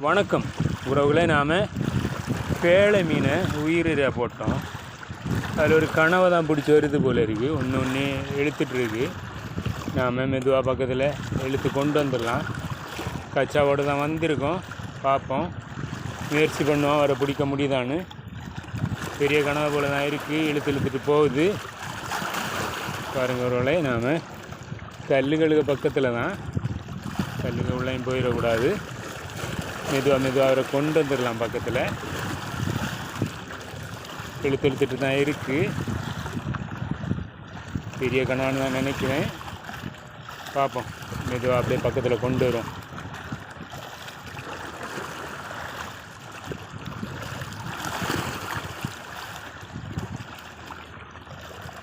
வணக்கம் உறவுகளே, நாம் பேழை மீனை உயிரிழ போட்டோம். அதில் ஒரு கனவை தான் பிடிச்சி வருது போல் இருக்குது. ஒன்று இழுத்துட்ருக்கு. நாம் மெதுவாக பக்கத்தில் இழுத்து கொண்டு வந்துடலாம். கச்சாவோடு தான் வந்திருக்கோம். பார்ப்போம், முயற்சி பண்ணுவோம் அவரை பிடிக்க முடியுதான்னு. பெரிய கனவை போல் தான் இருக்குது. இழுத்துட்டு போகுது பாருங்கள் உறவுகளே. நாம் கல்லுகளுக்கு பக்கத்தில் தான், கல்லுகள் உள்ளேயும் போயிடக்கூடாது. மெதுவாக அவரை கொண்டு வந்துடலாம். பக்கத்தில் இழுத்துட்டு தான் இருக்குது. பெரிய கணவான்னு தான் நினைக்கிறேன். பார்ப்போம், மெதுவாக அப்படியே பக்கத்தில் கொண்டு வரும்.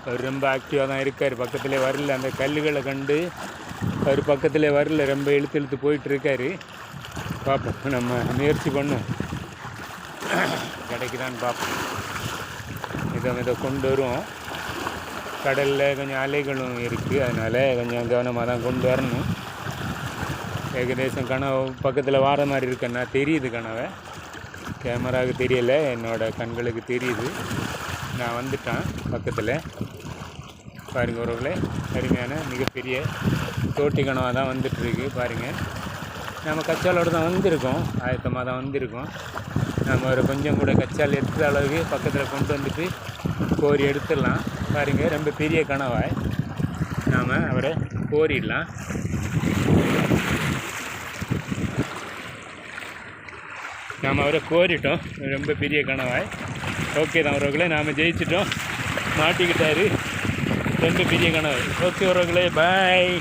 அவர் ரொம்ப ஆக்டிவாக தான் இருக்கார். பக்கத்திலே வரல, அந்த கல்லுகளை கண்டு அவர் பக்கத்திலே வரல. ரொம்ப இழுத்து போயிட்டுருக்காரு. பார்ப்போம், நம்ம முயற்சி பண்ணும் கிடைக்குதான்னு பார்ப்போம். இதை கொண்டு வருவோம். கடலில் கொஞ்சம் அலைகளும் இருக்குது, அதனால் கொஞ்சம் கவனமாக தான் கொண்டு வரணும். ஏகதேசம் கனவு பக்கத்தில் வார மாதிரி இருக்குன்னா தெரியுது. கனவை கேமராவுக்கு தெரியலை, என்னோடய கண்களுக்கு தெரியுது. நான் வந்துட்டேன் பக்கத்தில். பாருங்கள் உறவுகளே, அருமையான மிகப்பெரிய தோட்டி கனவாக தான் வந்துட்டுருக்கு. பாருங்கள், நம்ம கச்சாலோடு தான் வந்திருக்கோம், ஆயத்தமாக தான் வந்திருக்கோம். நம்ம ஒரு கொஞ்சம் கூட கச்சால் எடுத்த அளவுக்கு பக்கத்தில் கொண்டு வந்துட்டு கோரி எடுத்துடலாம். பாருங்கள், ரொம்ப பெரிய கனவாய் நாம் அவரை கோரிடலாம். நாம் அவரை கோரிட்டோம். ரொம்ப பெரிய கனவாய். ஓகே தான் உறவுகளே, நாம் ஜெயிச்சிட்டோம். மாட்டிக்கிட்டாரு. ரொம்ப பெரிய கனவு. ஓகே உறவுகளே, பாய்.